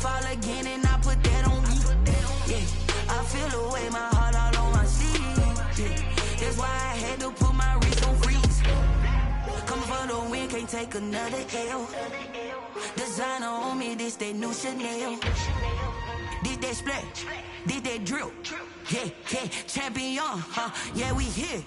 fall again and I put that on me. Yeah, I feel away, my heart all on my sleeve. Yeah, that's why I had to put my wrist on freeze. Coming for the win, can't take another L. Designer on me, this that new Chanel. This that splash, this that drill. Yeah, yeah, champion, huh? Yeah, we here.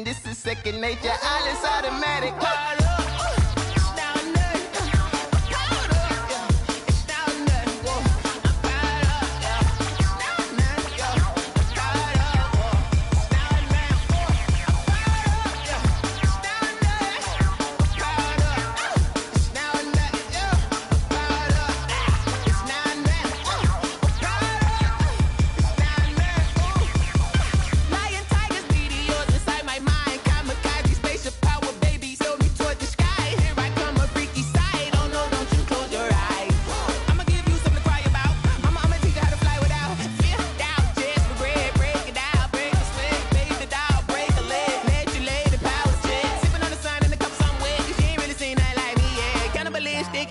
This is second nature, all is automatic.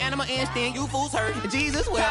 Animal instinct, you fools hurt. Jesus will.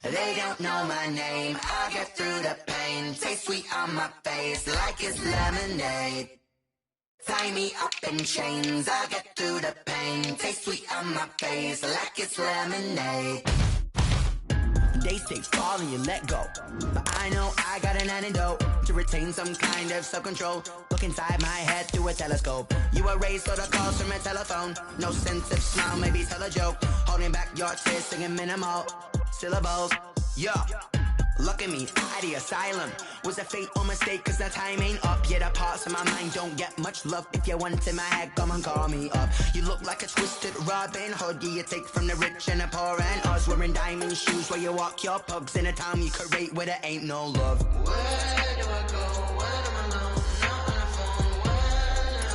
They don't know my name, I get through the pain. Taste sweet on my face like it's lemonade. Tie me up in chains, I get through the pain. Taste sweet on my face like it's lemonade. They say fall and you let go, but I know I got an antidote to retain some kind of self-control. Look inside my head through a telescope. You erase all the calls from a telephone. No sense of smile, maybe tell a joke. Holding back your tears, singing minimal syllables. Yeah, look at me, out the asylum. Was a fate or mistake, cause the time ain't up. Yeah, the parts of my mind don't get much love. If you want in my head, come and call me up. You look like a twisted Robin Hood. Yeah, you take from the rich and the poor and us. Wearing diamond shoes where you walk your pugs in a town you create where there ain't no love. Where do I go? Where do I know? Not on the phone when I'm on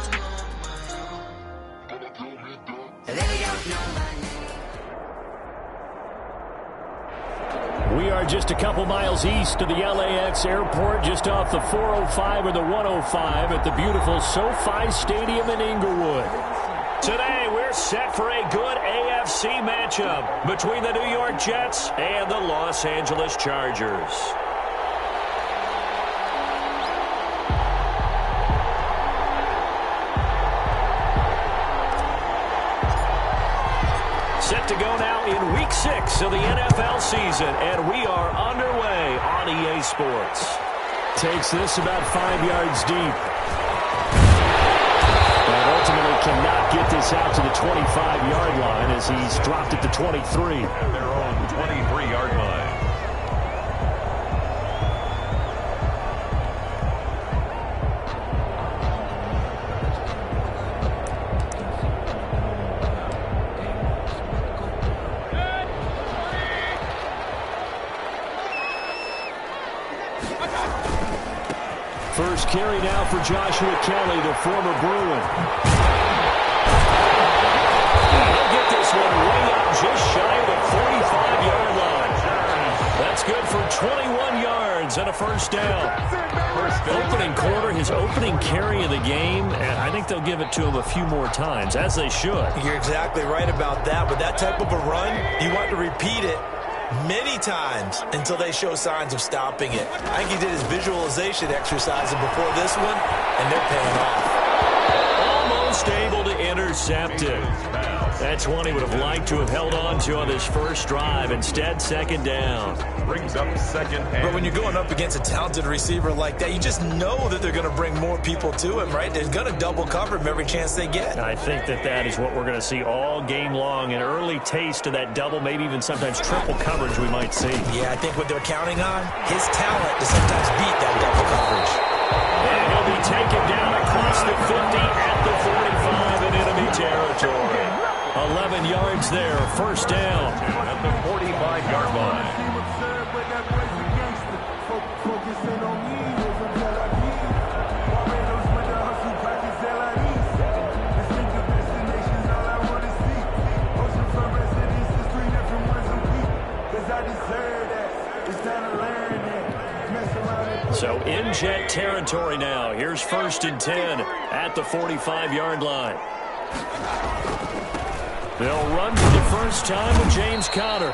my own. They don't know my name. We are just a couple miles east of the LAX airport, just off the 405 or the 105 at the beautiful SoFi Stadium in Inglewood. Today, we're set for a good AFC matchup between the New York Jets and the Los Angeles Chargers. Set to go now in Week 6 of the NFL season, and we are underway on EA Sports. Takes this about 5 yards deep. And ultimately cannot get this out to the 25-yard line as he's dropped at the 23. At their own 23-yard line. First carry now for Joshua Kelly, the former Bruin. He'll get this one way up just shy of the 45-yard line. That's good for 21 yards and a first down. Opening quarter, his opening carry of the game, and I think they'll give it to him a few more times, as they should. You're exactly right about that. With that type of a run, you want to repeat it many times until they show signs of stopping it. I think he did his visualization exercises before this one, and they're paying off. Almost able to intercept it. That's one he would have liked to have held on to on this first drive. Instead, second down. Brings up second and... But when you're going up against a talented receiver like that, you just know that they're going to bring more people to him, right? They're going to double cover him every chance they get. I think that is what we're going to see all game long. An early taste of that double, maybe even sometimes triple coverage we might see. Yeah, I think what they're counting on, his talent to sometimes beat that double coverage. And he'll be taken down across the 50 at the 45 in enemy territory. 11 yards there, first down. At the 45-yard line. So in Jet territory now. Here's first and 10 at the 45-yard line. They'll run for the first time with James Conner.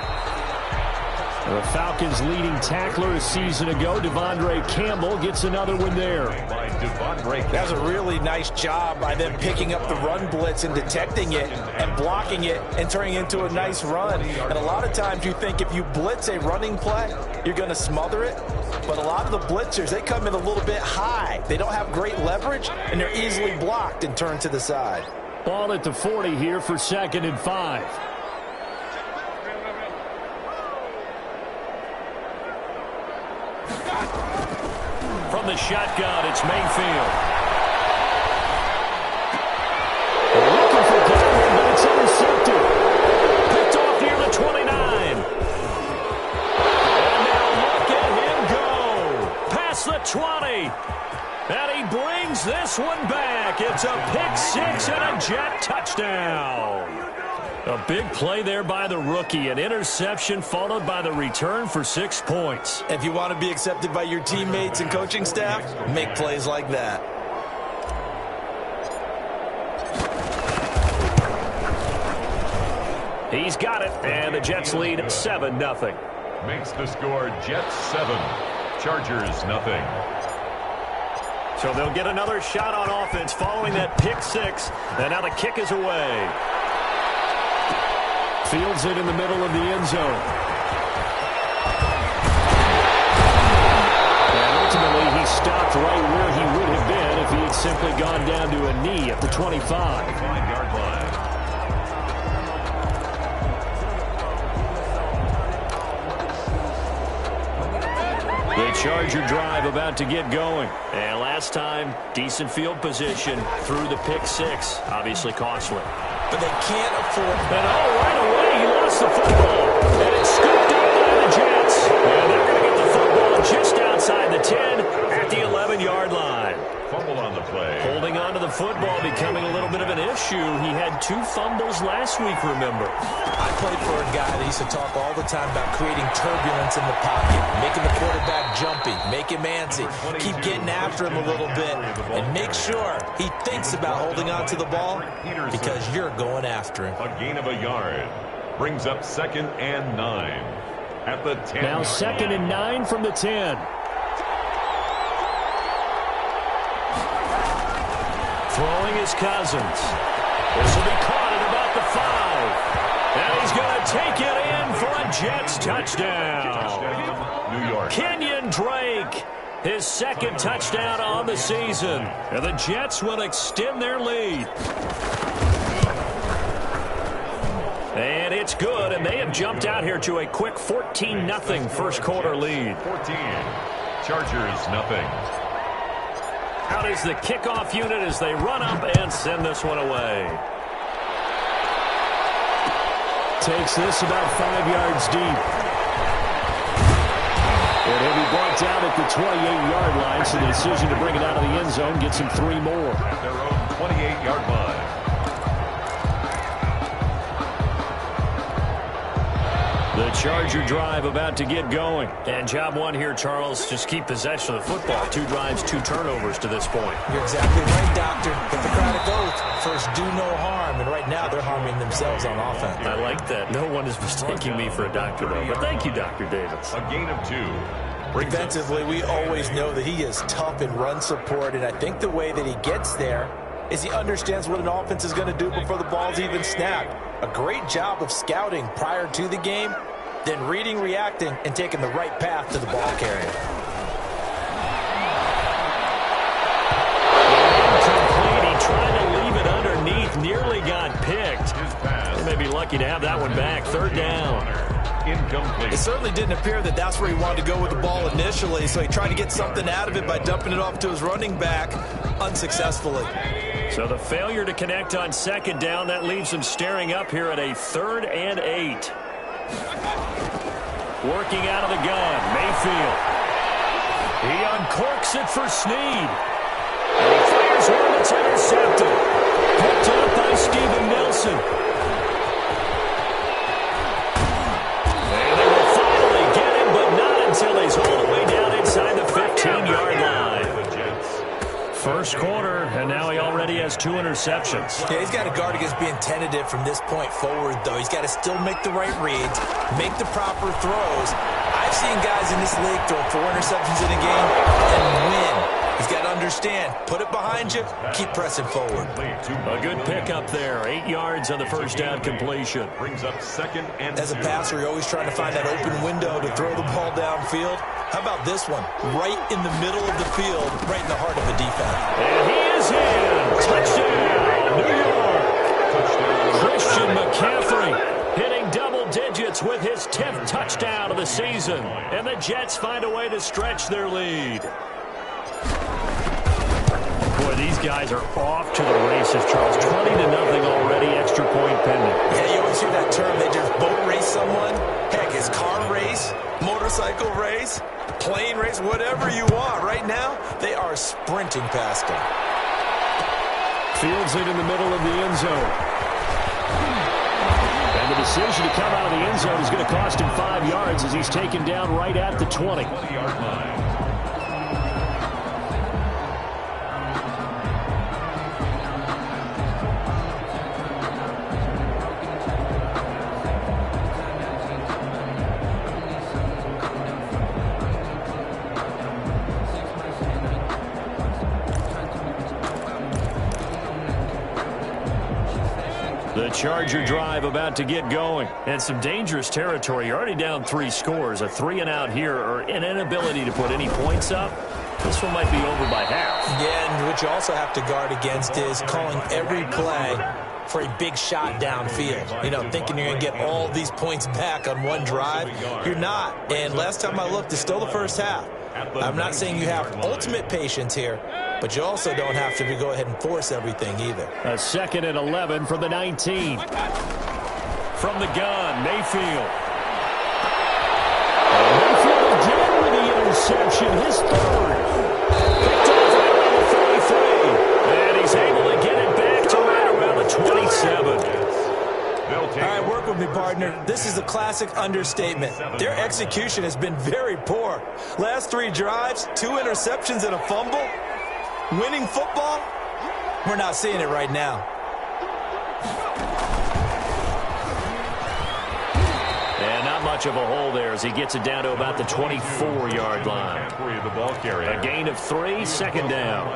The Falcons' leading tackler a season ago, Devondre Campbell, gets another one there. That was a really nice job by them picking up the run blitz and detecting it and blocking it and turning it into a nice run. And a lot of times you think if you blitz a running play, you're going to smother it. But a lot of the blitzers, they come in a little bit high. They don't have great leverage, and they're easily blocked and turned to the side. Ball at the 40 here for second and 5. From the shotgun, it's Mayfield. Looking for Godwin, but it's intercepted. Picked off near the 29. And now look at him go. Past the 20. And he brings this one back. It's a pick six and a Jet touchdown. A big play there by the rookie. An interception followed by the return for 6 points. If you want to be accepted by your teammates and coaching staff, make plays like that. He's got it, and the Jets lead 7-0. Makes the score Jets 7, Chargers 0. So they'll get another shot on offense following that pick six. And now the kick is away. Fields it in the middle of the end zone. And ultimately he stopped right where he would have been if he had simply gone down to a knee at the 25. 5-yard line. The Charger drive about to get going. And last time, decent field position through the pick six. Obviously costly. But they can't afford... And right away, he lost the football. And it's scooped up by the Jets. And they're going to get the football just outside the 10 at the 11-yard line. Fumble on the play. Holding on to the football becoming a little bit of an issue. He had 2 fumbles last week, remember. I played for a guy that used to talk all the time about creating turbulence in the pocket, making the quarterback jumpy, make him antsy, keep getting after him a little bit, and make sure he thinks about holding on to the ball because you're going after him. A gain of a yard brings up 2nd and 9 at the 10. Now 2nd and 9 from the 10. Throwing his Cousins. This will be caught at about the 5. And he's going to take it in for a Jets touchdown. New York. Kenyon Drake, his 2nd touchdown on the season. And the Jets will extend their lead. And it's good, and they have jumped out here to a quick 14-0 first quarter lead. 14. Chargers nothing. Out is the kickoff unit as they run up and send this one away. Takes this about 5 yards deep. And he'll be brought down at the 28-yard line, so the decision to bring it out of the end zone gets him 3 more. At their own 28-yard line. The Charger drive about to get going. And job one here, Charles, just keep possession of the football. 2 drives, 2 turnovers to this point. You're exactly right, Doctor. Hippocratic oath. First, do no harm. And right now, they're harming themselves on offense. I like that. No one is mistaking me for a doctor, though. But thank you, Dr. Davis. A gain of 2. Defensively, we always know that he is tough in run support. And I think the way that he gets there is he understands what an offense is going to do before the ball's even snapped. A great job of scouting prior to the game, then reading, reacting, and taking the right path to the ball carrier. Incomplete. He tried to leave it underneath. Nearly got picked. They may be lucky to have that one back. 3rd down. Incomplete. It certainly didn't appear that that's where he wanted to go with the ball initially, so he tried to get something out of it by dumping it off to his running back unsuccessfully. So the failure to connect on 2nd down, that leaves him staring up here at a 3rd and 8. Working out of the gun, Mayfield. He uncorks it for Snead. And he fires one that's intercepted. Picked up by Steven Nelson. And they will finally get him, but not until he's all the way down inside the 15-yard line. First quarter, and now he already has 2 interceptions. Yeah, he's got to guard against being tentative from this point forward, though. He's got to still make the right reads, make the proper throws. I've seen guys in this league throw 4 interceptions in a game and win. He's got to understand, put it behind you, keep pressing forward. A good pickup there. 8 yards on the first down completion. Brings up 2nd and 2. As a passer, you're always trying to find that open window to throw the ball downfield. How about this one? Right in the middle of the field, right in the heart of the defense. And he is in. Touchdown, New York. Christian McCaffrey hitting double digits with his 10th touchdown of the season. And the Jets find a way to stretch their lead. Boy, these guys are off to the races, Charles. 20-0 already, extra point pending. Yeah, you always hear that term, they just boat race someone. Heck, it's car race, motorcycle race, plane race, whatever you want. Right now, they are sprinting past him. Fields it in the middle of the end zone. And the decision to come out of the end zone is going to cost him 5 yards as he's taken down right at the 20. 20-yard line. The Charger drive about to get going. And some dangerous territory. You're already down 3 scores. A 3-and-out here or an inability to put any points up. This one might be over by half. Yeah, and what you also have to guard against is calling every play for a big shot downfield. You know, thinking you're going to get all these points back on one drive. You're not. And last time I looked, it's still the first half. I'm not saying you have ultimate patience here, but you also don't have to go ahead and force everything either. A 2nd and 11 from the 19. From the gun, Mayfield. Mayfield again with the interception, his 3rd. Picked off right around the 43. And he's able to classic understatement. Their execution has been very poor. Last 3 drives, 2 interceptions and a fumble. Winning football? We're not seeing it right now. And not much of a hole there as he gets it down to about the 24-yard line. A gain of 3, second down.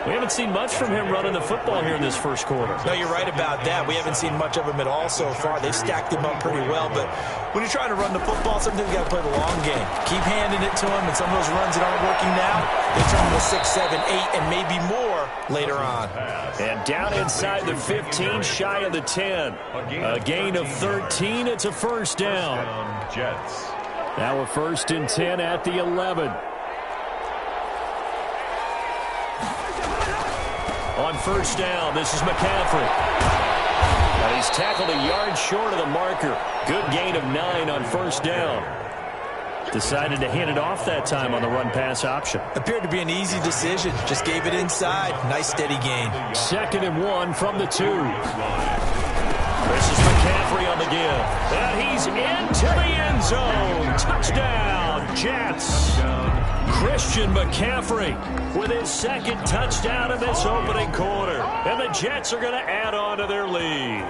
We haven't seen much from him running the football here in this first quarter. No, you're right about that. We haven't seen much of him at all so far. They've stacked him up pretty well, but when you're trying to run the football, sometimes you got to play the long game. Keep handing it to him, and some of those runs that aren't working now, they turn into 6, 7, 8, and maybe more later on. And down inside the 15, shy of the 10. A gain of 13. It's a first down. Now a first and 10 at the 11. On first down, this is McCaffrey. And he's tackled a yard short of the marker. Good gain of 9 on first down. Decided to hand it off that time on the run-pass option. Appeared to be an easy decision. Just gave it inside. Nice, steady gain. Second and 1 from the 2. This is McCaffrey on the give. And he's into the end zone. Touchdown, Jets. Christian McCaffrey with his second touchdown in this opening quarter. And the Jets are going to add on to their lead.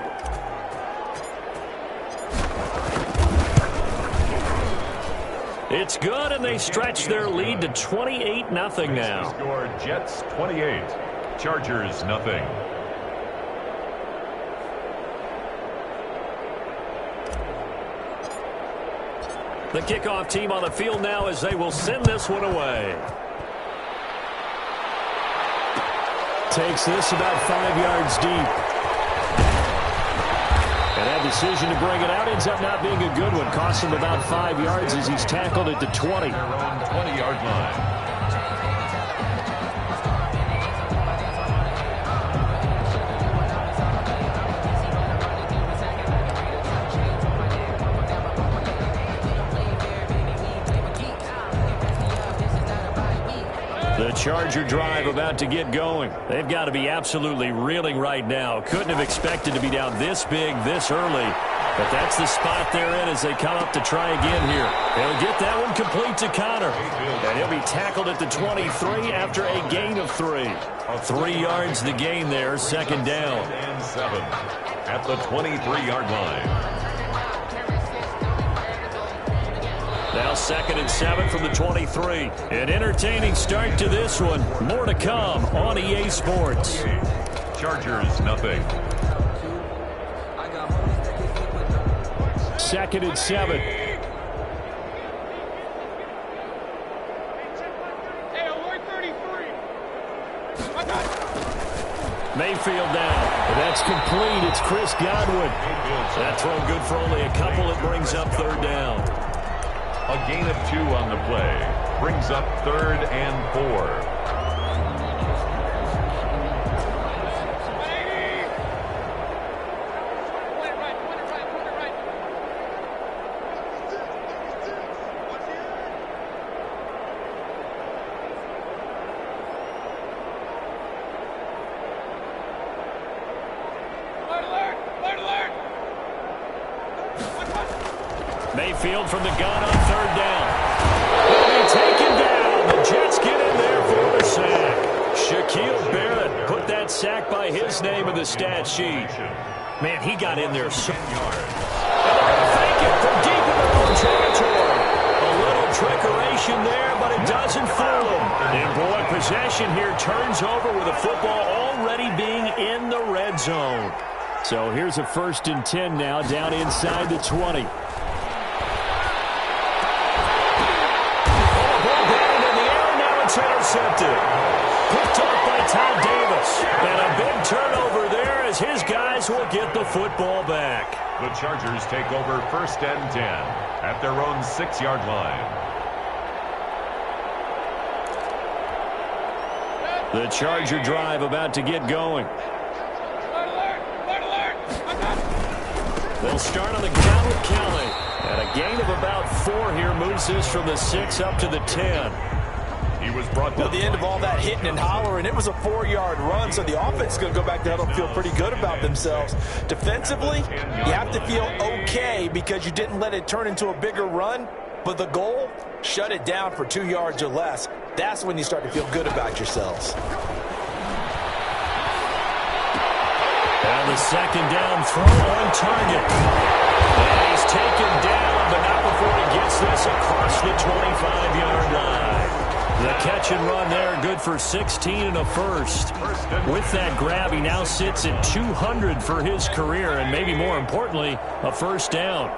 It's good, and they stretch their lead to 28-0 now. Score Jets 28, Chargers nothing. The kickoff team on the field now as they will send this one away. Takes this about 5 yards deep. And that decision to bring it out ends up not being a good one. Cost him about 5 yards as he's tackled at the 20. Their own 20-yard line. The Charger drive about to get going. They've got to be absolutely reeling right now. Couldn't have expected to be down this big, this early. But that's the spot they're in as they come up to try again here. They'll get that one complete to Connor. And he'll be tackled at the 23 after a gain of 3. 3 yards the gain there, second down. And 7 at the 23-yard line. Now second and 7 from the 23. An entertaining start to this one. More to come on EA Sports. Chargers nothing. Second and 7. Mayfield down. That's complete. It's Chris Godwin. That throw good for only a couple. It brings up third down. A gain of 2 on the play. Brings up 3rd and 4. Mayfield from the gun on third down. He'll be taken down. The Jets get in there for the sack. Shaquille Barrett put that sack by his name in the stat sheet. Man, he got in there so hard. And they're going to fake it from deep in their own territory. A little trickeration there, but it doesn't fool them. And boy, possession here turns over with the football already being in the red zone. So here's a 1st and 10 now down inside the 20. Intercepted. Picked off by Tom Davis. And a big turnover there as his guys will get the football back. The Chargers take over 1st and 10 at their own 6-yard line. The Charger drive about to get going. They'll start on the ground with Kelly. And a gain of about 4 here moves this from the 6 up to the 10. He was brought down. At the end of all that hitting and hollering, it was a 4-yard run, so the offense is going to go back down and feel pretty good about themselves. Defensively, you have to feel okay because you didn't let it turn into a bigger run, but the goal, shut it down for 2 yards or less. That's when you start to feel good about yourselves. And the second down throw on target. And he's taken down, but not before he gets this across the 25-yard line. The catch and run there, good for 16 and a first. With that grab, he now sits at 200 for his career, and maybe more importantly, a first down.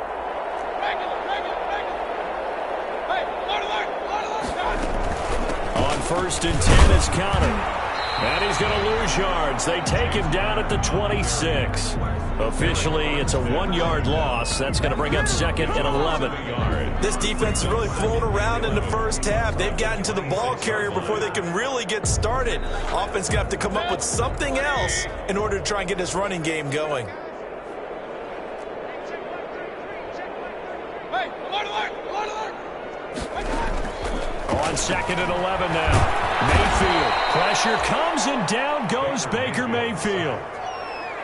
On 1st and 10 is counted. And he's going to lose yards. They take him down at the 26. Officially, it's a 1-yard loss. That's going to bring up 2nd and 11. This defense is really flown around in the first half. They've gotten to the ball carrier before they can really get started. Offense going to have to come up with something else in order to try and get this running game going. On 2nd and 11 now. Mayfield. Pressure comes and down goes Baker Mayfield.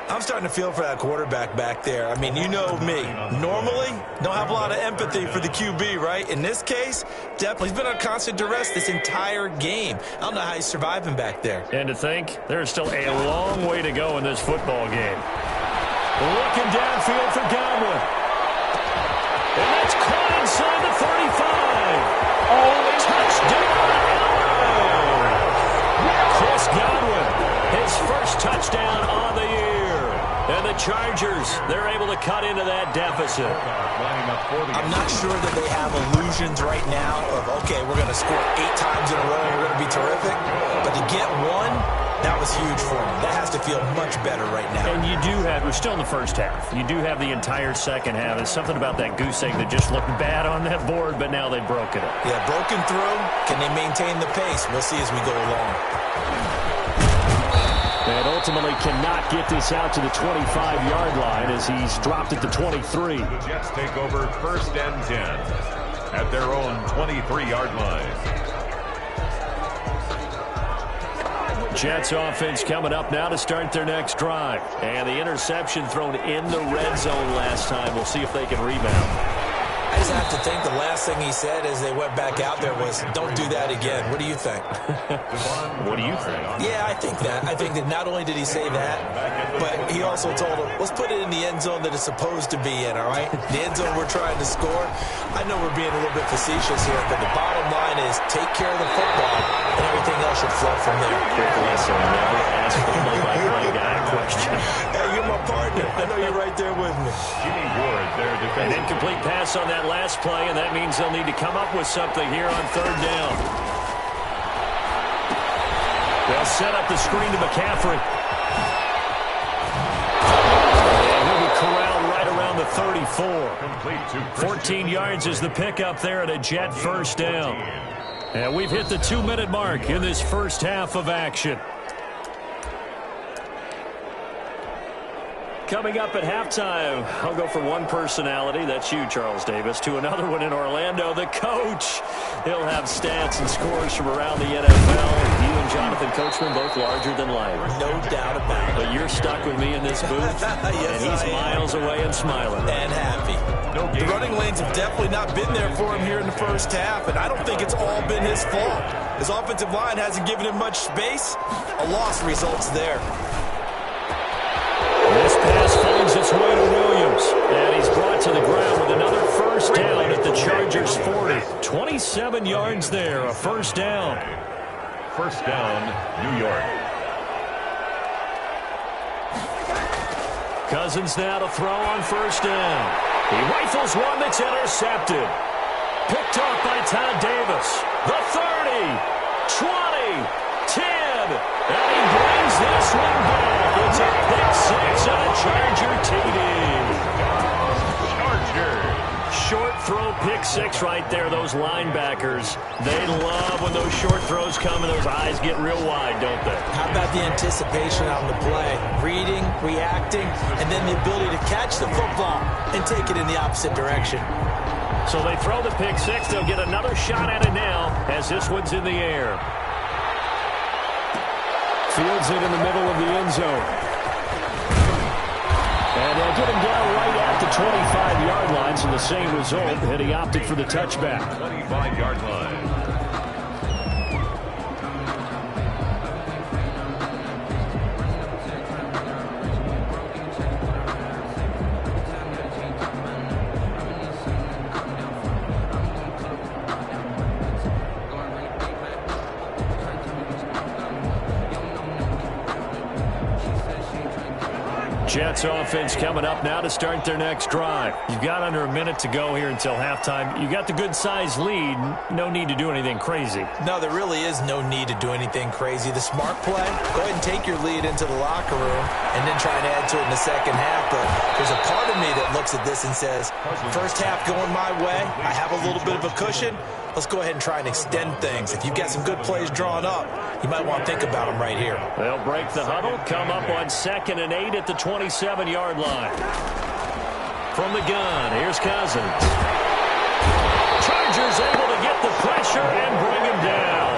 I'm starting to feel for that quarterback back there. I mean, you know me. Normally, don't have a lot of empathy for the QB, right? In this case, definitely he's been on constant duress this entire game. I don't know how he's surviving back there. And to think, there's still a long way to go in this football game. Looking downfield for Godwin. And that's caught inside the 35. Touchdown, Chris Godwin, his first touchdown on the year. And the Chargers, they're able to cut into that deficit. I'm not sure that they have illusions right now of, okay, we're going to score 8 times in a row and we're going to be terrific. But to get one, that was huge for them. That has to feel much better right now. And you do have, we're still in the first half. You do have the entire second half. There's something about that goose egg that just looked bad on that board, but now they've broken it. Yeah, broken through. Can they maintain the pace? We'll see as we go along. And ultimately cannot get this out to the 25-yard line as he's dropped at the 23. The Jets take over 1st and 10 at their own 23-yard line. Jets offense coming up now to start their next drive. And the interception thrown in the red zone last time. We'll see if they can rebound. I just have to think the last thing he said as they went back out there was, don't do that again. What do you think? What do you think? Yeah, I think that. I think that not only did he say that, but he also told him, let's put it in the end zone that it's supposed to be in, all right? The end zone we're trying to score. I know we're being a little bit facetious here, but the bottom line is take care of the football, and everything else should flow from there. Quick lesson, never ask the play-by-play guy a question. Hey, you're my partner. I know you're right there with me. Jimmy Ward, their defense. An incomplete pass on that last play, and that means they'll need to come up with something here on 3rd down. They'll set up the screen to McCaffrey. And he'll be corralled right around the 34. 14 yards is the pickup there at a Jet first down. And we've hit the 2-minute mark in this first half of action. Coming up at halftime, I'll go from one personality, that's you, Charles Davis, to another one in Orlando, the coach. He'll have stats and scores from around the NFL. You and Jonathan Coachman, both larger than life. No doubt about it. But you're stuck with me in this booth, Yes, and he's miles away and smiling. And happy. The running lanes have definitely not been there for him here in the first half, and I don't think it's all been his fault. His offensive line hasn't given him much space. A loss results there. This pass finds its way to Williams, and he's brought to the ground with another first down at the Chargers 40. 27 yards there, a first down. First down, New York. Cousins now to throw on first down. He rifles one that's intercepted. Picked off by Todd Davis. The 30, 20, 10, and he brings this one back. It's a pick six and a Charger TD. Chargers. Short throw pick six right there. Those linebackers, they love when those short throws come and those eyes get real wide, don't they? How about the anticipation on the play? Reading, reacting, and then the ability to catch the football and take it in the opposite direction. So they throw the pick six. They'll get another shot at it now as this one's in the air. Fields it in the middle of the end zone. And they'll get him down right at the 25-yard line, so the same result, and he opted for the touchback. 25-yard line. Jets offense coming up now to start their next drive. You've got under a minute to go here until halftime. You got the good-sized lead. No need to do anything crazy. No, there really is no need to do anything crazy. The smart play, go ahead and take your lead into the locker room and then try and add to it in the second half. But there's a part of me that looks at this and says, first half going my way, I have a little bit of a cushion. Let's go ahead and try and extend things. If you've got some good plays drawn up, you might want to think about them right here. They'll break the huddle, come up on 2nd and 8 at the 27-yard line. From the gun, here's Cousins. Chargers able to get the pressure and bring him down.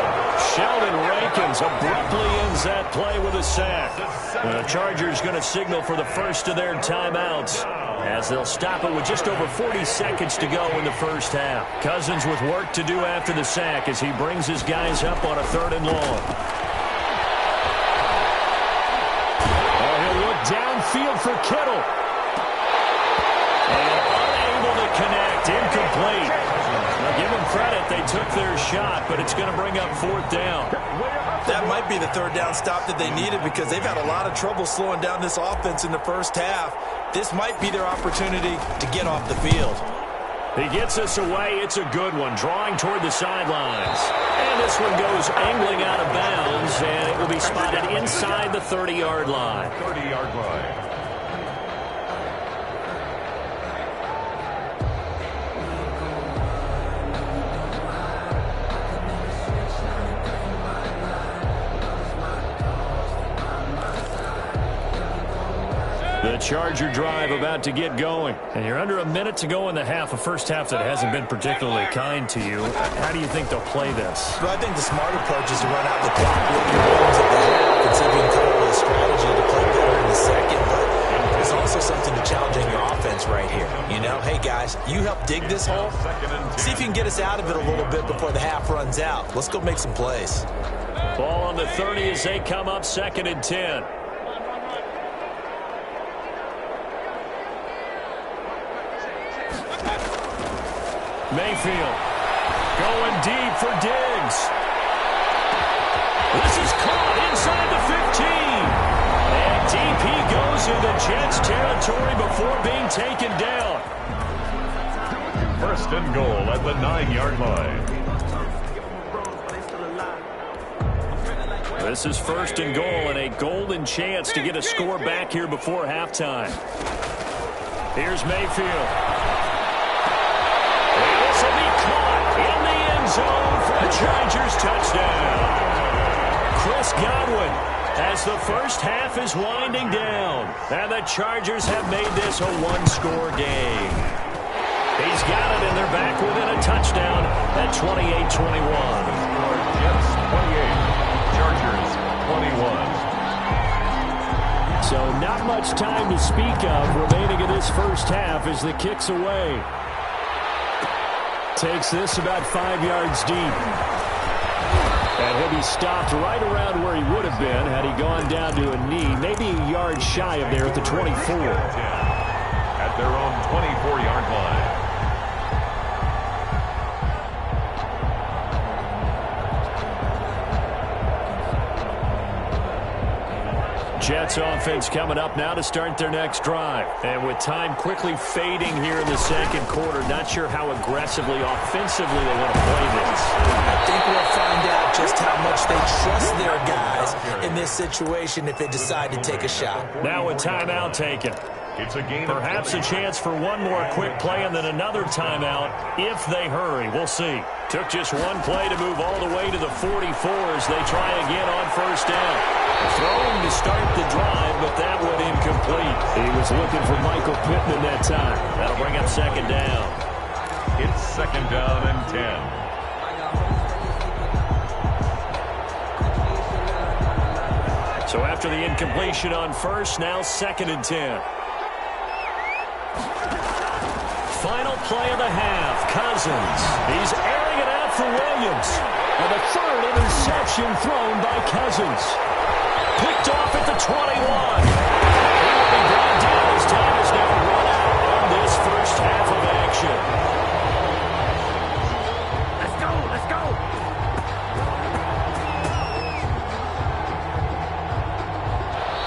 Sheldon Rankins abruptly ends that play with a sack. The Chargers going to signal for the first of their timeouts, as they'll stop it with just over 40 seconds to go in the first half. Cousins with work to do after the sack as he brings his guys up on a 3rd and long. Oh, he'll look downfield for Kittle. And unable to connect, incomplete. Now give them credit, they took their shot, but it's going to bring up 4th down. That might be the 3rd down stop that they needed because they've had a lot of trouble slowing down this offense in the first half. This might be their opportunity to get off the field. He gets us away. It's a good one, drawing toward the sidelines. And this one goes angling out of bounds, and it will be spotted inside the 30-yard line. 30-yard line. The Charger drive about to get going. And you're under a minute to go in the half, a first half that hasn't been particularly kind to you. How do you think they'll play this? Well, I think the smart approach is to run out the clock with your wins at the half and see if you can come up with a strategy to play better in the second. But there's also something to challenging your offense right here. You know, hey, guys, you help dig this hole. See if you can get us out of it a little bit before the half runs out. Let's go make some plays. Ball on the 30 as they come up 2nd and 10. Mayfield going deep for Diggs. This is caught inside the 15. And deep he goes into Jets territory before being taken down. 1st and goal at the 9-yard line. This is 1st and goal and a golden chance to get a score back here before halftime. Here's Mayfield. This will be caught in the end zone for the Chargers touchdown. Chris Godwin, as the first half is winding down, and the Chargers have made this a one-score game. He's got it, and they're back within a touchdown at 28-21. Jets 28, Chargers 21. So not much time to speak of remaining in this first half as the kick's away. Takes this about 5 yards deep. And he'll be stopped right around where he would have been had he gone down to a knee, maybe a yard shy of there at the 24. At their own 24-yard line. Jets offense coming up now to start their next drive. And with time quickly fading here in the second quarter, not sure how aggressively, offensively they want to play this. I think we'll find out just how much they trust their guys in this situation if they decide to take a shot. Now a timeout taken. It's a game. Perhaps a chance for one more quick play and then another timeout if they hurry. We'll see. Took just one play to move all the way to the 44 as they try again on first down. Throwing to start the drive, but that one incomplete. He was looking for Michael Pittman that time. That'll bring up 2nd down. It's 2nd down and 10. So after the incompletion on first, now 2nd and 10. Final play of the half. Cousins. He's airing it out for Williams. And the 3rd interception thrown by Cousins. Picked off at the 21. He will be brought down as time is now run out on this first half of action. Let's go, let's go.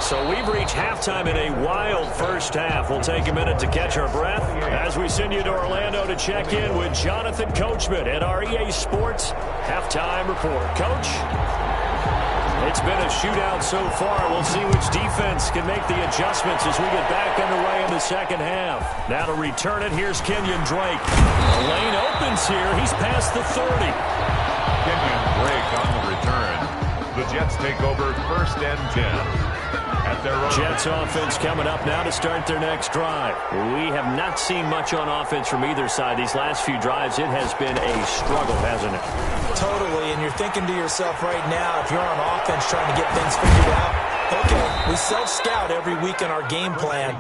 So we've reached halftime in a wild first half. We'll take a minute to catch our breath as we send you to Orlando to check in with Jonathan Coachman at our EA Sports Halftime Report. Coach, it's been a shootout so far. We'll see which defense can make the adjustments as we get back underway in the second half. Now to return it, here's Kenyon Drake. The lane opens here. He's past the 30. Kenyon Drake on the return. The Jets take over 1st and 10. Jets offense coming up now to start their next drive. We have not seen much on offense from either side. These last few drives, it has been a struggle, hasn't it? Totally, and you're thinking to yourself right now, if you're on offense trying to get things figured out, okay, we self-scout every week in our game plan.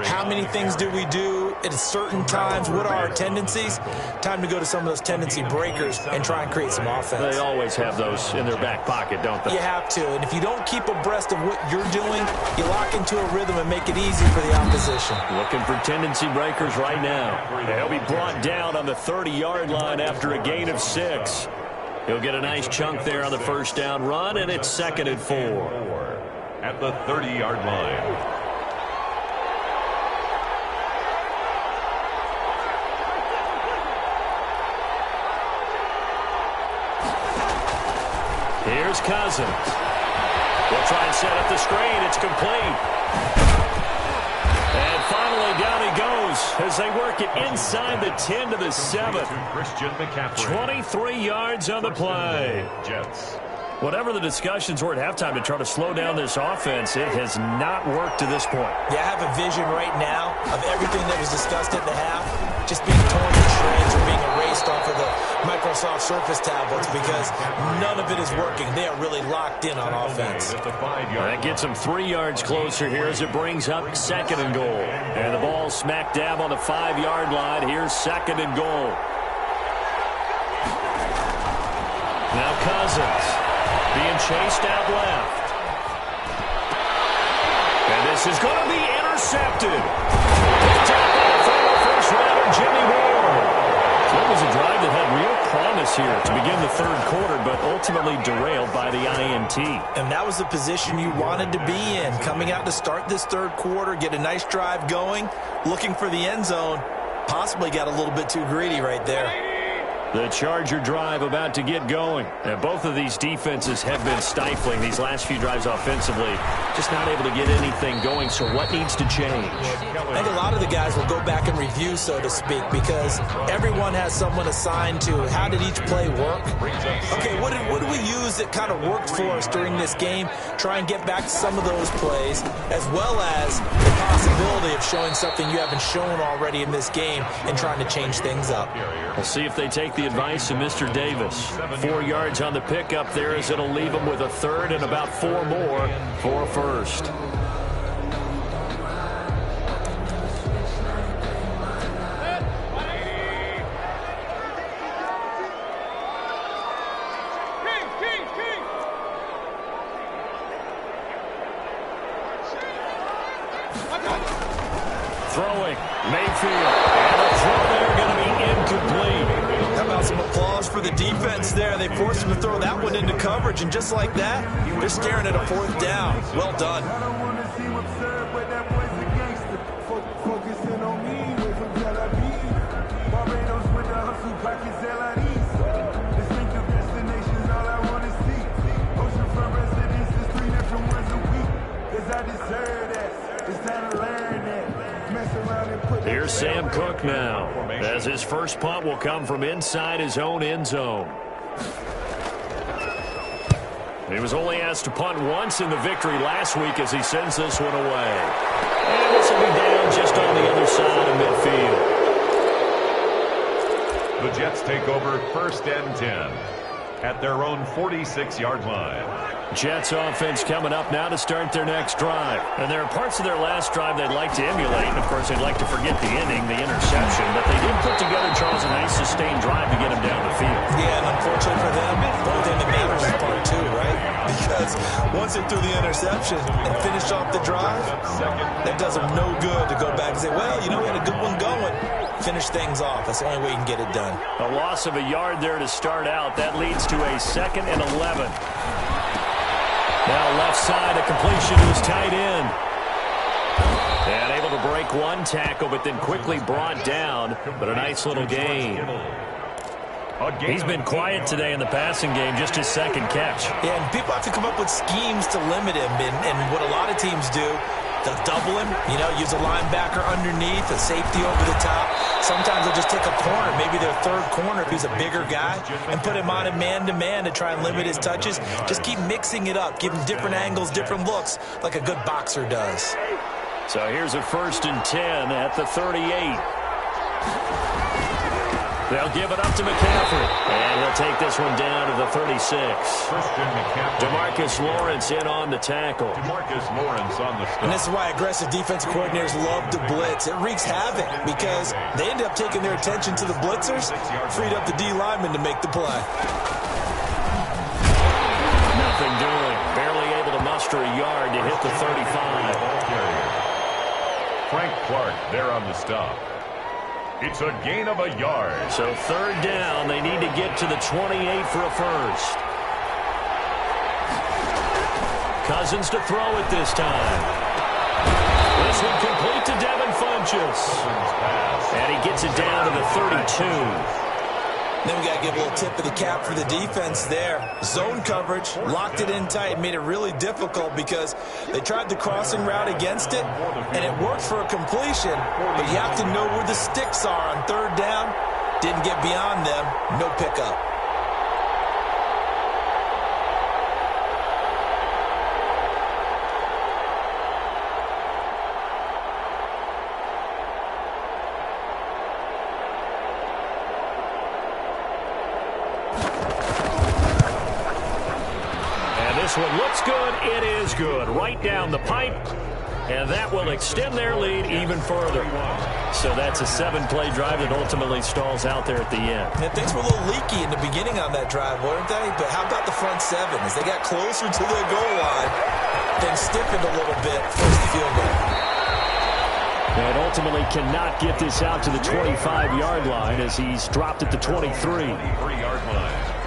How many things do we do at certain times? What are our tendencies? Time to go to some of those tendency breakers and try and create some offense. They always have those in their back pocket, don't they? You have to, and if you don't keep abreast of what you're doing, you lock into a rhythm and make it easy for the opposition. Looking for tendency breakers right now. He'll be brought down on the 30-yard line after a gain of 6. He'll get a nice chunk there on the first down run, and it's 2nd and 4. At the 30-yard line. Here's Cousins. We'll try and set up the screen. It's complete. And finally down he goes as they work it inside the 10 to the 7. 23 yards on the play. Jets. Whatever the discussions were at halftime to try to slow down this offense, it has not worked to this point. Yeah, I have a vision right now of everything that was discussed at the half just being torn to shreds or being erased off of the Microsoft Surface tablets because none of it is working. They are really locked in on offense. That gets them 3 yards closer here as it brings up 2nd and goal. And the ball smack dab on the 5-yard line. Here's 2nd and goal. Now Cousins being chased out left. And this is going to be intercepted. Picked up by the former first-rounder Jimmy Ward. So it was a drive that had real promise here to begin the 3rd quarter, but ultimately derailed by the INT. And that was the position you wanted to be in. Coming out to start this 3rd quarter, get a nice drive going, looking for the end zone. Possibly got a little bit too greedy right there. The Charger drive about to get going. And both of these defenses have been stifling these last few drives offensively. Just not able to get anything going, so what needs to change? I think a lot of the guys will go back and review, so to speak, because everyone has someone assigned to how did each play work. Okay, what did we use that kind of worked for us during this game? Try and get back to some of those plays, as well as the possibility of showing something you haven't shown already in this game and trying to change things up. We'll see if they take the advice of Mr. Davis. 4 yards on the pickup there as it'll leave him with a 3rd and about 4 more for a first. Throwing, Mayfield. And the throw there going to be incomplete. How about some applause for the defense there? They forced him to throw that one into coverage, and just like that, they're staring at a 4th down. Well done. Here's Sam Cook now, as his first punt will come from inside his own end zone. He was only asked to punt once in the victory last week as he sends this one away. And this will be down just on the other side of midfield. The Jets take over 1st and 10 at their own 46-yard line. Jets offense coming up now to start their next drive. And there are parts of their last drive they'd like to emulate. And, of course, they'd like to forget the inning, the interception. But they did put together, Charles, a nice sustained drive to get them down the field. Yeah, and unfortunately for them, the only thing that matters is part 2, right? Because once they threw the interception and finished off the drive, that does them no good to go back and say, well, you know, we had a good one going. Finish things off. That's the only way you can get it done. A loss of a yard there to start out. That leads to a 2nd and 11. Now left side, a completion to his tight end. And able to break one tackle, but then quickly brought down. But a nice little gain. He's been quiet today in the passing game, just his 2nd catch. Yeah, and people have to come up with schemes to limit him. And what a lot of teams do, they'll double him, you know, use a linebacker underneath, a safety over the top. Sometimes they'll just take a corner, maybe their 3rd corner if he's a bigger guy, and put him on a man-to-man to try and limit his touches. Just keep mixing it up, give him different angles, different looks, like a good boxer does. So here's a 1st and 10 at the 38. They'll give it up to McCaffrey. And he'll take this one down to the 36. DeMarcus Lawrence in on the tackle. DeMarcus Lawrence on the stop. And this is why aggressive defensive coordinators love to blitz. It wreaks havoc because they end up taking their attention to the blitzers, freed up the D lineman to make the play. Nothing doing. Barely able to muster a yard to hit the 35. Frank Clark there on the stop. It's a gain of a yard. So 3rd down. They need to get to the 28 for a 1st. Cousins to throw it this time. This one complete to Devin Funchess. And he gets it down to the 32. Then we got to give a little tip of the cap for the defense there. Zone coverage, locked it in tight, made it really difficult because they tried the crossing route against it, and it worked for a completion, but you have to know where the sticks are on 3rd down. Didn't get beyond them, no pickup. This one looks good. It is good. Right down the pipe. And that will extend their lead even further. So that's a 7-play drive that ultimately stalls out there at the end. Yeah, things were a little leaky in the beginning on that drive, weren't they? But how about the front 7? As they got closer to the goal line, things stiffened a little bit, forced the field goal. And ultimately cannot get this out to the 25-yard line as he's dropped at the 23. 23-yard line.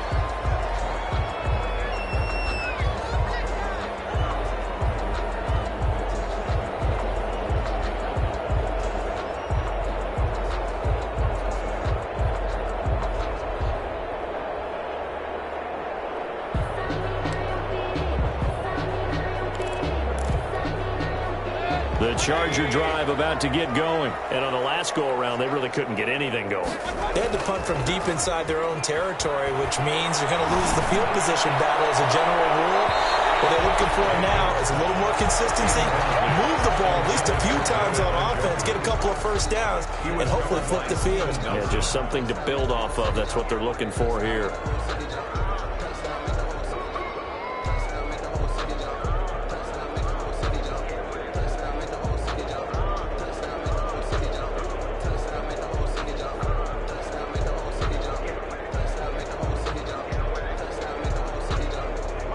The Charger drive about to get going. And on the last go-around, they really couldn't get anything going. They had to punt from deep inside their own territory, which means you're going to lose the field position battle as a general rule. What they're looking for now is a little more consistency, move the ball at least a few times on offense, get a couple of 1st downs, and hopefully flip the field. Yeah, just something to build off of. That's what they're looking for here.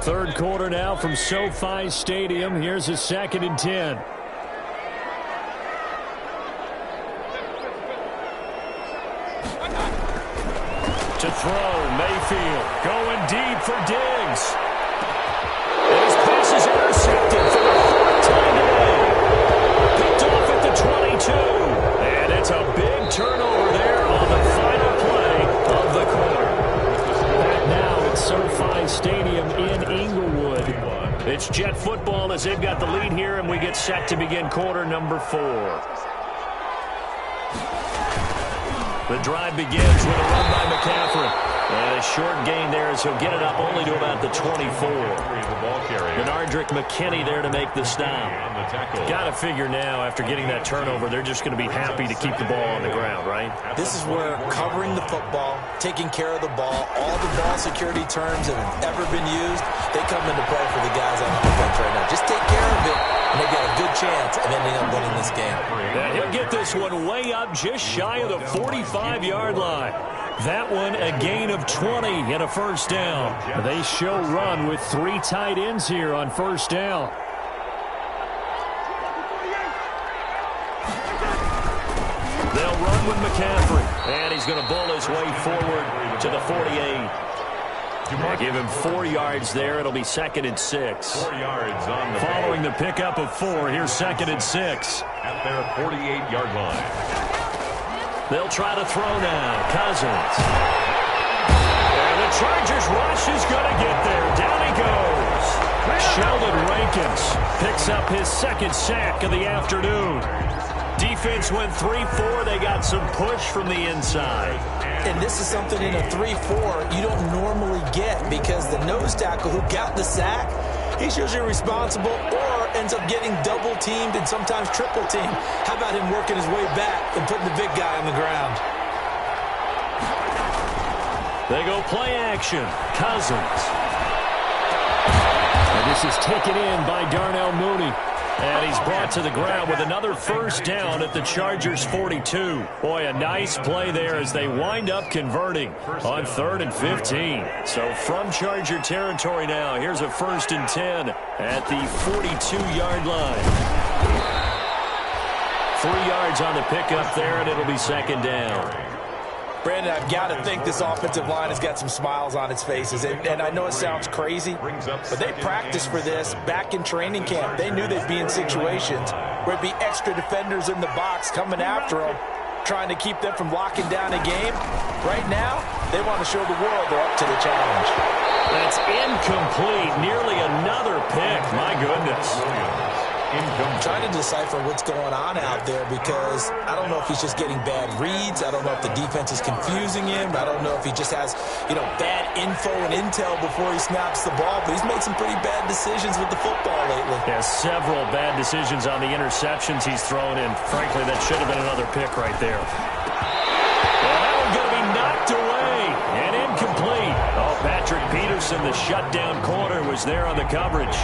Third quarter now from SoFi Stadium. Here's a 2nd and 10. To throw, Mayfield going deep for Diggs. And his pass is intercepted for the 4th time today. Picked off at the 22. And it's a big turnover there on the final play of the quarter. Back now at SoFi Stadium in Inglewood. It's Jet football as they've got the lead here, and we get set to begin quarter number 4. The drive begins with a run by McCaffrey. And a short gain there as as he'll get it up only to about the 24. Bernardrick McKinney there to make the stop. Got to figure now, after getting that turnover, they're just going to be happy to keep the ball on the ground, right? This is where covering the football, taking care of the ball, all the ball security terms that have ever been used, they come into play for the guys on offense right now. Just take care of it, and they've got a good chance of ending up winning this game. And he'll get this one way up just shy of the 45-yard line. That one a gain of 20 and a first down. They show run with 3 tight ends here on first down. They'll run with McCaffrey, and he's going to bull his way forward to the 48. Give him 4 yards there. It'll be 2nd and 6. 4 yards on the following the pickup of 4. Here's 2nd and 6 at their 48-yard line. They'll try to throw now. Cousins. And the Chargers rush is going to get there. Down he goes. Sheldon Rankins picks up his 2nd sack of the afternoon. Defense went 3-4. They got some push from the inside. And this is something in a 3-4 you don't normally get, because the nose tackle who got the sack, he's usually responsible or ends up getting double-teamed and sometimes triple-teamed. How about him working his way back and putting the big guy on the ground? They go play action. Cousins. And this is taken in by Darnell Mooney. And he's brought to the ground with another first down at the Chargers' 42. Boy, a nice play there as they wind up converting on 3rd and 15. So from Charger territory now, here's a 1st and 10 at the 42-yard line. 3 yards on the pickup there, and it'll be 2nd down. Brandon, I've got to think this offensive line has got some smiles on its faces. And I know it sounds crazy, but they practiced for this back in training camp. They knew they'd be in situations where it'd be extra defenders in the box coming after them, trying to keep them from locking down a game. Right now, they want to show the world they're up to the challenge. That's incomplete. Nearly another pick. My goodness. Trying to decipher what's going on out there, because I don't know if he's just getting bad reads. I don't know if the defense is confusing him. I don't know if he just has, bad info and intel before he snaps the ball. But he's made some pretty bad decisions with the football lately. Yeah, several bad decisions on the interceptions he's thrown in. Frankly, that should have been another pick right there. Well, that one's going to be knocked away and incomplete. Oh, Patrick Peterson, the shutdown corner, was there on the coverage.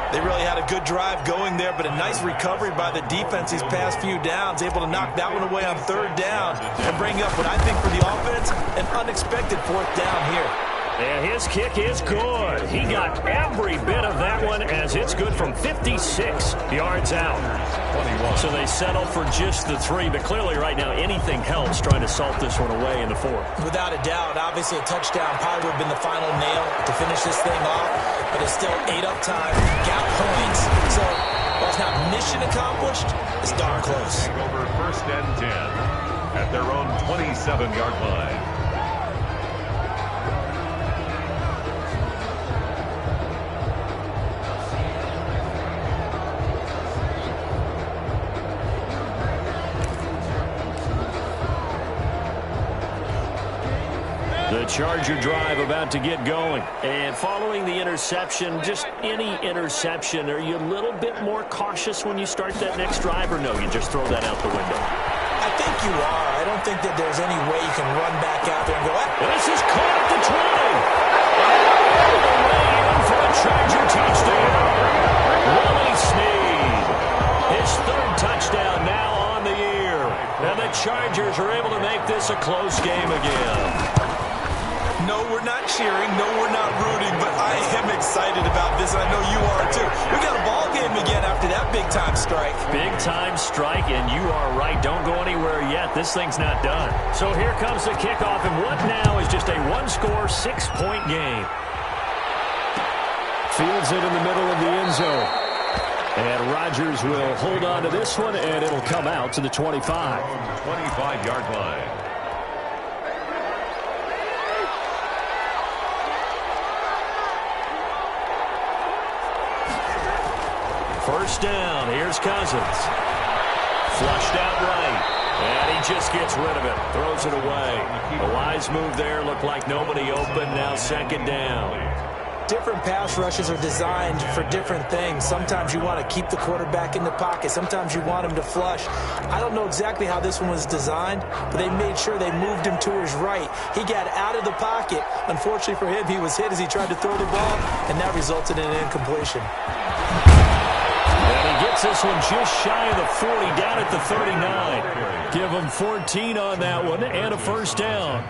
They really had a good drive going there, but a nice recovery by the defense these past few downs, able to knock that one away on 3rd down and bring up what I think for the offense, an unexpected 4th down here. And his kick is good. He got every bit of that one, as it's good from 56 yards out. So they settle for just the 3, but clearly right now anything helps trying to salt this one away in the 4th. Without a doubt, obviously a touchdown probably would have been the final nail to finish this thing off, but it's still 8 up time, got points. So while it's not mission accomplished, it's darn close. Over 1st and 10 at their own 27-yard line. The Charger drive about to get going. And following the interception, just any interception, are you a little bit more cautious when you start that next drive, or no, you just throw that out the window? I think you are. I don't think that there's any way you can run back out there and go, and this is caught at the 20. And all the way in for a Charger touchdown. Willie Snead, his 3rd touchdown now on the year. And the Chargers are able to make this a close game again. No, we're not cheering. No, we're not rooting. But I am excited about this, and I know you are too. We got a ball game again after that big-time strike. Big-time strike, and you are right. Don't go anywhere yet. This thing's not done. So here comes the kickoff, and what now is just a 1-score, 6-point game. Fields it in the middle of the end zone. And Rodgers will hold on to this one, and it'll come out to the 25. 25-yard line. First down. Here's Cousins. Flushed out right. And he just gets rid of it, throws it away. A wise move there, looked like nobody open, now second down. Different pass rushes are designed for different things. Sometimes you want to keep the quarterback in the pocket. Sometimes you want him to flush. I don't know exactly how this one was designed, but they made sure they moved him to his right. He got out of the pocket. Unfortunately for him, he was hit as he tried to throw the ball, and that resulted in an incompletion. And he gets this one just shy of the 40, down at the 39. Give him 14 on that one and a first down.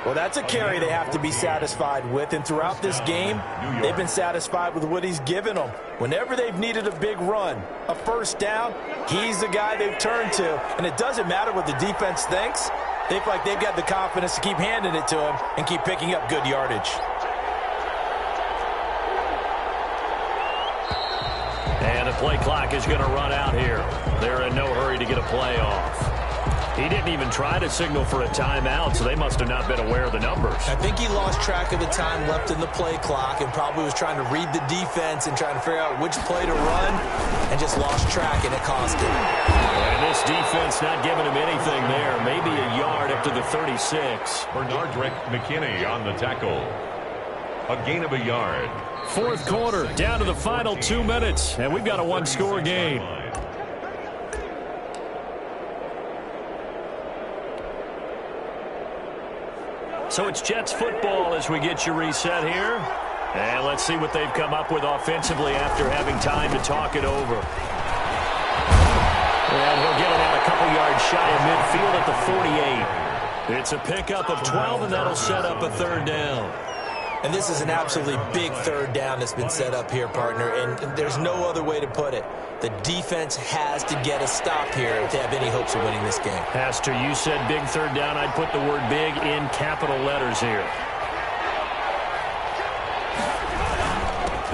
Well, that's a carry they have to be satisfied with, and throughout this game, they've been satisfied with what he's given them. Whenever they've needed a big run, a first down, he's the guy they've turned to. And it doesn't matter what the defense thinks. They feel like they've got the confidence to keep handing it to him and keep picking up good yardage. And the play clock is going to run out here. They're in no hurry to get a play off. He didn't even try to signal for a timeout, so they must have not been aware of the numbers. I think he lost track of the time left in the play clock and probably was trying to read the defense and trying to figure out which play to run and just lost track, and it cost him. And this defense not giving him anything there. Maybe a yard up to the 36. Bernardrick McKinney on the tackle. A gain of a yard. Fourth quarter, down to the final 2 minutes, and we've got a one-score game. So it's Jets football as we get you reset here. And let's see what they've come up with offensively after having time to talk it over. And he'll get it out a couple yards shy of midfield at the 48. It's a pickup of 12, and that'll set up a third down. And this is an absolutely big third down that's been set up here, partner, and there's no other way to put it. The defense has to get a stop here if they have any hopes of winning this game. Has to. You said big third down. I'd put the word big in capital letters here.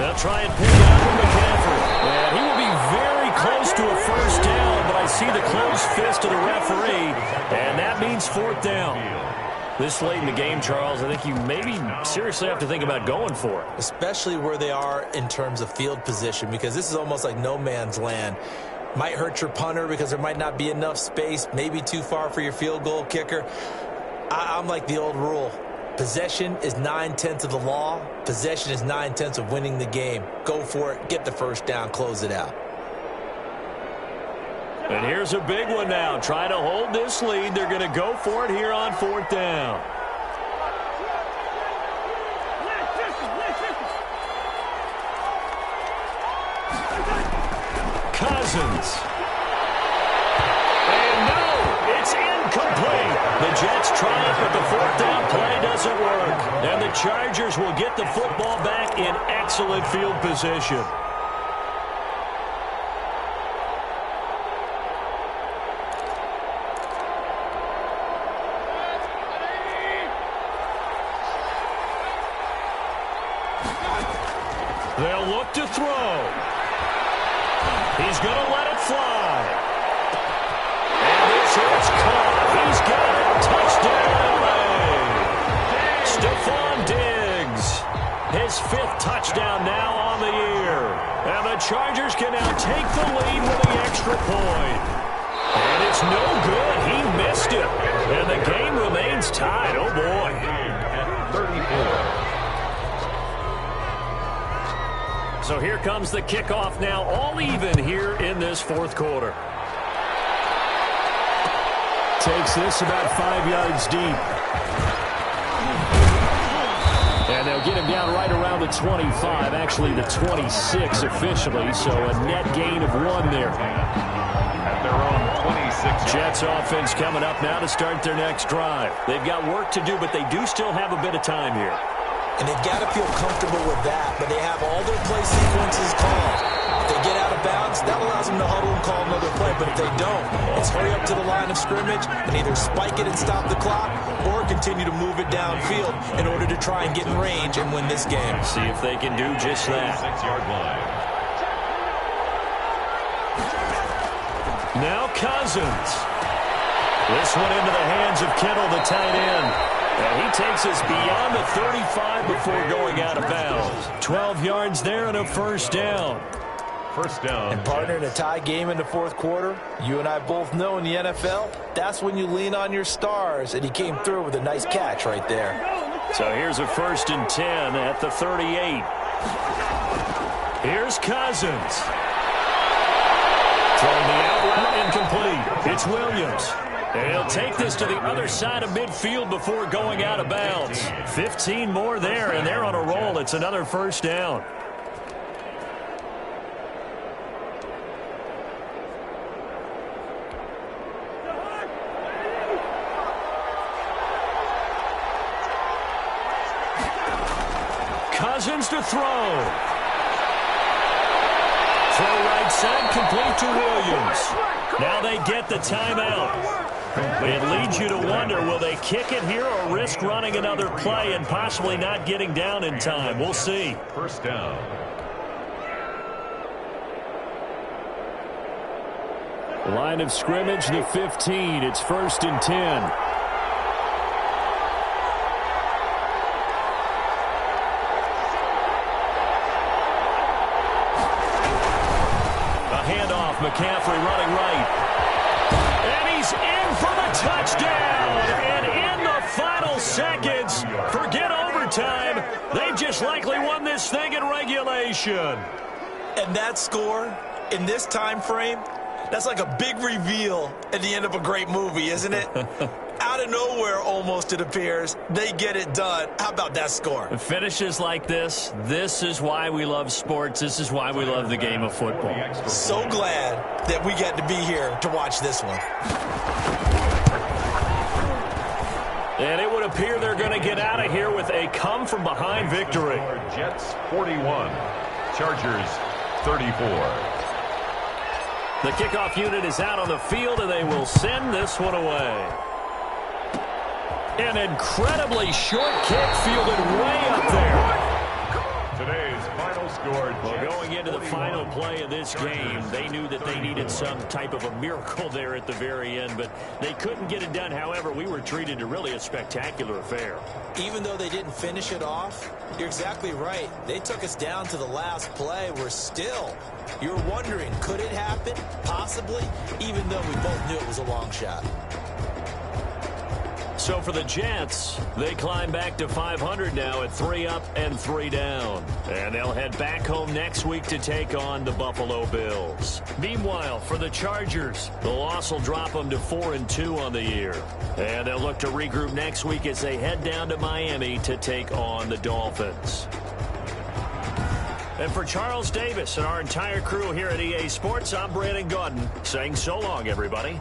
They'll try and pick it up from McCaffrey. And he will be very close to a first down, but I see the closed fist of the referee, and that means fourth down. This late in the game, Charles, I think you maybe seriously have to think about going for it. Especially where they are in terms of field position, because this is almost like no man's land. Might hurt your punter because there might not be enough space, maybe too far for your field goal kicker. I'm like the old rule. Possession is 9/10 of the law. Possession is 9/10 of winning the game. Go for it, get the first down, close it out. And here's a big one now. Try to hold this lead. They're going to go for it here on fourth down. Cousins. And no, it's incomplete. The Jets try it, but the fourth down play doesn't work. And the Chargers will get the football back in excellent field position. They'll look to throw. He's going to let it fly. And this is caught. He's got it. Touchdown, LA. Stephon Diggs. His fifth touchdown now on the year. And the Chargers can now take the lead with the extra point. And it's no good. He missed it. And the game remains tied. Oh, boy. At 34. So here comes the kickoff now, all even here in this fourth quarter. Takes this about 5 yards deep. And they'll get him down right around the 25, actually the 26 officially, so a net gain of 1 there. At their own 26. Jets offense coming up now to start their next drive. They've got work to do, but they do still have a bit of time here. And they've got to feel comfortable with that, but they have all their play sequences called. If they get out of bounds, that allows them to huddle and call another play. But if they don't, it's hurry up to the line of scrimmage and either spike it and stop the clock or continue to move it downfield in order to try and get in range and win this game. See if they can do just that. 6-yard line. Now Cousins. This one into the hands of Kittle, the tight end. And he takes us beyond the 35 before going out of bounds. 12 yards there and a first down. First down. And partner, in a tie game in the fourth quarter, you and I both know in the NFL, that's when you lean on your stars, and he came through with a nice catch right there. So here's a 1st and 10 at the 38. Here's Cousins. Throwing the out route incomplete. It's Williams. And he'll take this to the other side of midfield before going out of bounds. 15 more there, and they're on a roll. It's another 1st down. Cousins to throw. Throw right side, complete to Williams. Now they get the timeout. It leads you to wonder, will they kick it here or risk running another play and possibly not getting down in time? We'll see. First down. Line of scrimmage, the 15. It's 1st and 10. McCaffrey running right. And he's in for the touchdown. And in the final seconds, forget overtime. They've just likely won this thing in regulation. And that score in this time frame, that's like a big reveal at the end of a great movie, isn't it? Out of nowhere, almost, it appears, they get it done. How about that score? Finishes like this is why we love sports. This is why we love the game of football. So glad that we get to be here to watch this one. And it would appear they're going to get out of here with a come-from-behind victory. Jets 41, Chargers 34. The kickoff unit is out on the field, and they will send this one away. An incredibly short kick fielded way up there. Today's final score. Well, going into the final play of this game, they knew that they needed some type of a miracle there at the very end, but they couldn't get it done. However, we were treated to really a spectacular affair. Even though they didn't finish it off, you're exactly right. They took us down to the last play. We're still, you're wondering, could it happen? Possibly, even though we both knew it was a long shot. So for the Jets, they climb back to 500 now at 3 up and 3 down. And they'll head back home next week to take on the Buffalo Bills. Meanwhile, for the Chargers, the loss will drop them to 4-2 on the year. And they'll look to regroup next week as they head down to Miami to take on the Dolphins. And for Charles Davis and our entire crew here at EA Sports, I'm Brandon Gaudin saying so long, everybody.